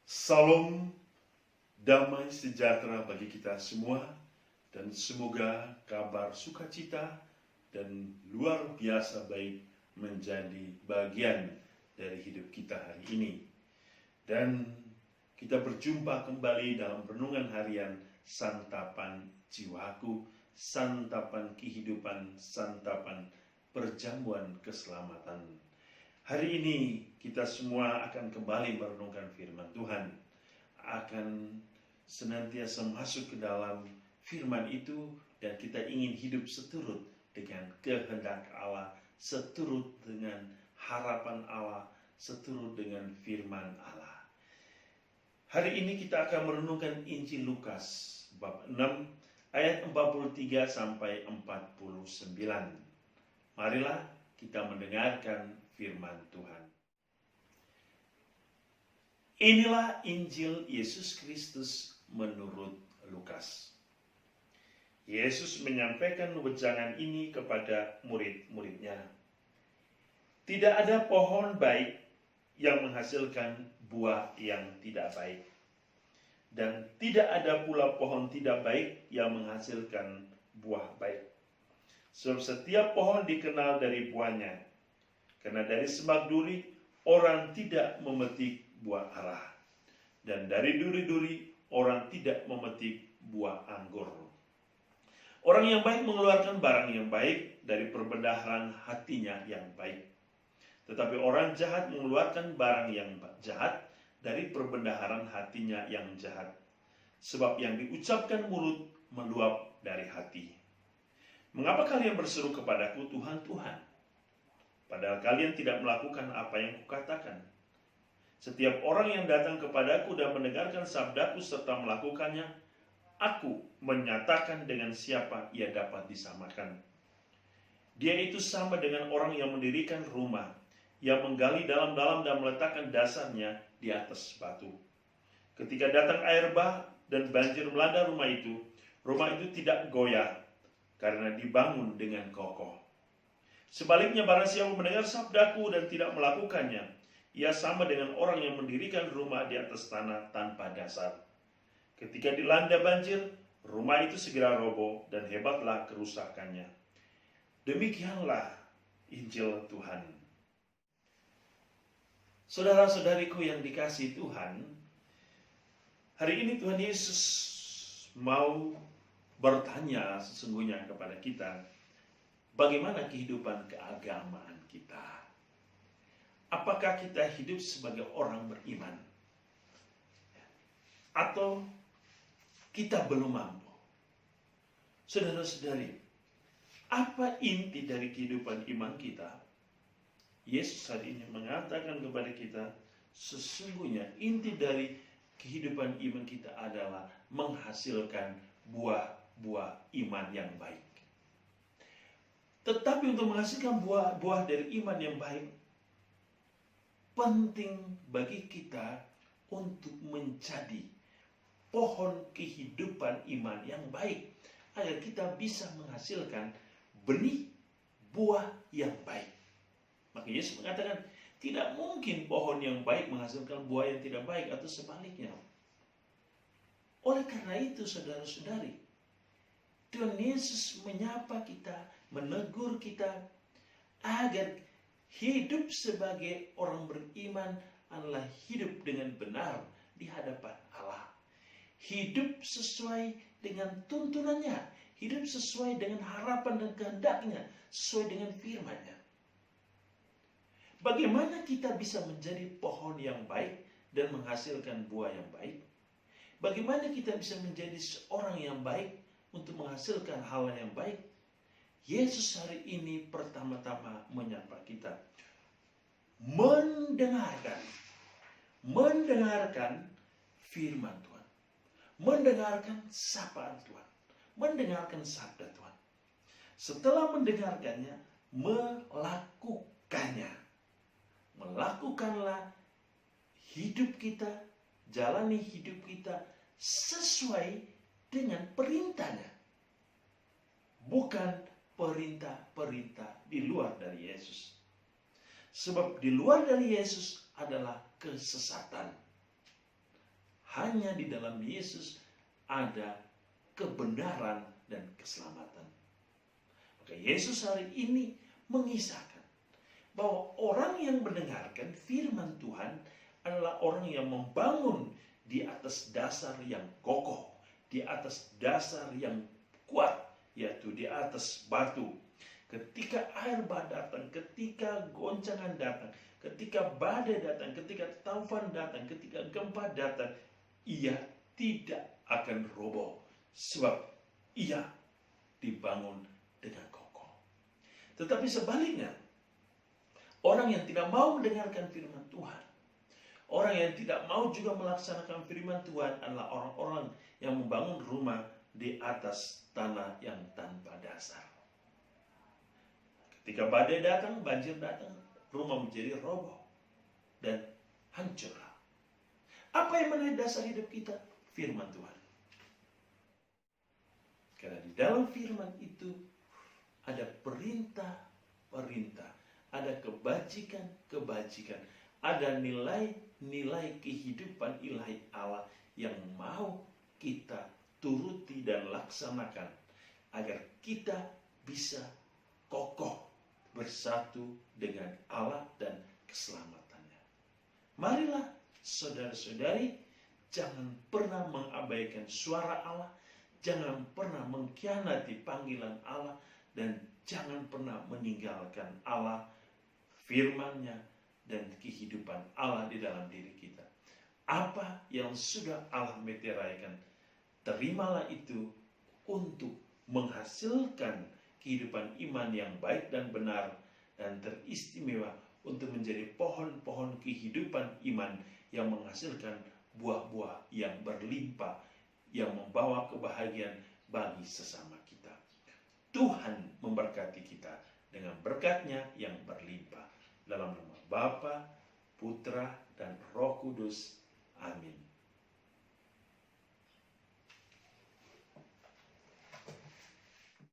Salam damai sejahtera bagi kita semua, dan semoga kabar sukacita dan luar biasa baik menjadi bagian dari hidup kita hari ini. Dan kita berjumpa kembali dalam renungan harian Santapan Jiwaku, Santapan Kehidupan, Santapan Perjamuan Keselamatan. Hari ini kita semua akan kembali merenungkan firman Tuhan, akan senantiasa masuk ke dalam firman itu, dan kita ingin hidup seturut dengan kehendak Allah, seturut dengan harapan Allah, seturut dengan firman Allah. Hari ini kita akan merenungkan Injil Lukas bab 6 ayat 43 sampai 49. Marilah kita mendengarkan firman Tuhan. Inilah Injil Yesus Kristus menurut Lukas. Yesus menyampaikan wejangan ini kepada murid-muridnya. Tidak ada pohon baik yang menghasilkan buah yang tidak baik, dan tidak ada pula pohon tidak baik yang menghasilkan buah baik. Sebab setiap pohon dikenal dari buahnya. Karena dari semak duri orang tidak memetik buah ara, dan dari duri-duri orang tidak memetik buah anggur. Orang yang baik mengeluarkan barang yang baik dari perbendaharaan hatinya yang baik. Tetapi orang jahat mengeluarkan barang yang jahat dari perbendaharaan hatinya yang jahat. Sebab yang diucapkan mulut meluap dari hati. Mengapa kalian berseru kepadaku, Tuhan, Tuhan, padahal kalian tidak melakukan apa yang kukatakan? Setiap orang yang datang kepadaku dan mendengarkan sabdaku serta melakukannya, aku menyatakan dengan siapa ia dapat disamakan. Dia itu sama dengan orang yang mendirikan rumah, yang menggali dalam-dalam dan meletakkan dasarnya di atas batu. Ketika datang air bah dan banjir melanda rumah itu tidak goyah, karena dibangun dengan kokoh. Sebaliknya, barang siapa mendengar sabdaku dan tidak melakukannya, ia sama dengan orang yang mendirikan rumah di atas tanah tanpa dasar. Ketika dilanda banjir, rumah itu segera roboh dan hebatlah kerusakannya. Demikianlah Injil Tuhan. Saudara-saudariku yang dikasihi Tuhan, hari ini Tuhan Yesus mau bertanya sesungguhnya kepada kita, bagaimana kehidupan keagamaan kita? Apakah kita hidup sebagai orang beriman? Atau kita belum mampu? Saudara-saudari, apa inti dari kehidupan iman kita? Yesus hari ini mengatakan kepada kita, sesungguhnya inti dari kehidupan iman kita adalah menghasilkan buah-buah iman yang baik. Tetapi untuk menghasilkan buah dari iman yang baik, penting bagi kita untuk menjadi pohon kehidupan iman yang baik, agar kita bisa menghasilkan benih buah yang baik. Maka Yesus mengatakan, tidak mungkin pohon yang baik menghasilkan buah yang tidak baik, atau sebaliknya. Oleh karena itu, saudara-saudari, Tuhan Yesus menyapa kita, menegur kita, agar hidup sebagai orang beriman adalah hidup dengan benar di hadapan Allah. Hidup sesuai dengan tuntunannya, hidup sesuai dengan harapan dan kehendaknya, sesuai dengan firman-Nya. Bagaimana kita bisa menjadi pohon yang baik dan menghasilkan buah yang baik? Bagaimana kita bisa menjadi seorang yang baik untuk menghasilkan hal yang baik? Yesus hari ini pertama-tama menyapa kita. Mendengarkan firman Tuhan. Mendengarkan sapaan Tuhan. Mendengarkan sabda Tuhan. Setelah mendengarkannya, melakukannya. Melakukanlah hidup kita, jalani hidup kita sesuai dengan perintahnya. Bukan perintah-perintah di luar dari Yesus. Sebab di luar dari Yesus adalah kesesatan. hanya di dalam Yesus ada kebenaran dan keselamatan. Maka Yesus hari ini mengisahkan bahwa orang yang mendengarkan firman Tuhan adalah orang yang membangun di atas dasar yang kokoh, di atas dasar yang kuat, yaitu di atas batu. Ketika air bah datang, ketika goncangan datang, ketika badai datang, ketika taufan datang, ketika gempa datang, ia tidak akan roboh, sebab ia dibangun dengan kokoh. Tetapi sebaliknya, orang yang tidak mau mendengarkan firman Tuhan, orang yang tidak mau juga melaksanakan firman Tuhan adalah orang-orang yang membangun rumah di atas tanah yang tanpa dasar. Ketika badai datang, banjir datang, rumah menjadi roboh dan hancurlah. Apa yang menjadi dasar hidup kita? Firman Tuhan. Karena di dalam firman itu ada perintah-perintah, ada kebajikan-kebajikan, ada nilai-nilai kehidupan ilahi Allah yang mau kita turuti dan laksanakan agar kita bisa kokoh bersatu dengan Allah dan keselamatannya. Marilah saudara-saudari, jangan pernah mengabaikan suara Allah, jangan pernah mengkhianati panggilan Allah, dan jangan pernah meninggalkan Allah, firman-Nya, dan kehidupan Allah di dalam diri kita. Apa yang sudah Allah meteraikan, terimalah itu untuk menghasilkan kehidupan iman yang baik dan benar dan teristimewa untuk menjadi pohon-pohon kehidupan iman yang menghasilkan buah-buah yang berlimpah, yang membawa kebahagiaan bagi sesama kita. Tuhan memberkati kita dengan berkat-Nya yang berlimpah. Dalam nama Bapa, Putra, dan Roh Kudus. Amin.